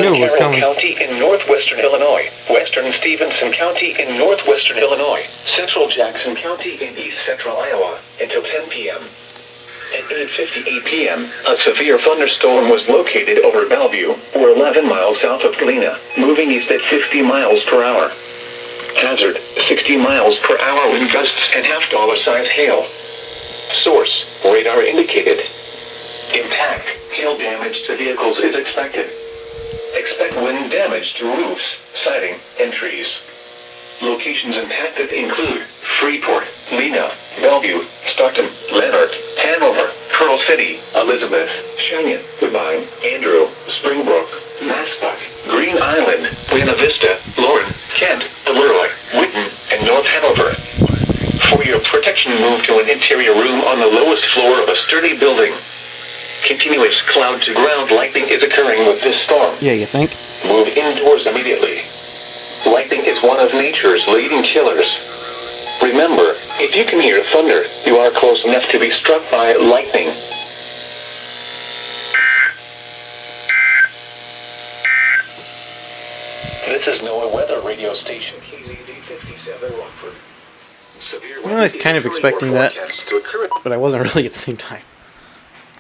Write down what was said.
knew it was Carroll coming. County in northwestern Illinois, western Stephenson County in northwestern Illinois, central Jackson County in east central Iowa, until 10 p.m. At 8:58 p.m., a severe thunderstorm was located over Bellevue, or 11 miles south of Galena, moving east at 50 miles per hour. Hazard, 60 miles per hour wind gusts and half-dollar-size hail. Source, radar indicated. Impact, hail damage to vehicles is expected. Expect wind damage to roofs, siding, and trees. Locations impacted include Freeport, Lena, Bellevue, Stockton, Leonard, Hanover, Pearl City, Elizabeth, Cheyenne, Woodbine, Andrew, Springbrook, Massac, Green Island, Buena Vista, Lauren, Kent, Leroy, Whitten, and North Hanover. For your protection, move to an interior room on the lowest floor of a sturdy building. Continuous cloud-to-ground lightning is occurring with this storm. Yeah, you think? Move indoors immediately. Lightning is one of nature's leading killers. Remember, if you can hear thunder, you are close enough to be struck by lightning. This is Noaa Weather Radio Station KZD 57 Rockford. I was kind of expecting that, but I wasn't really at the same time.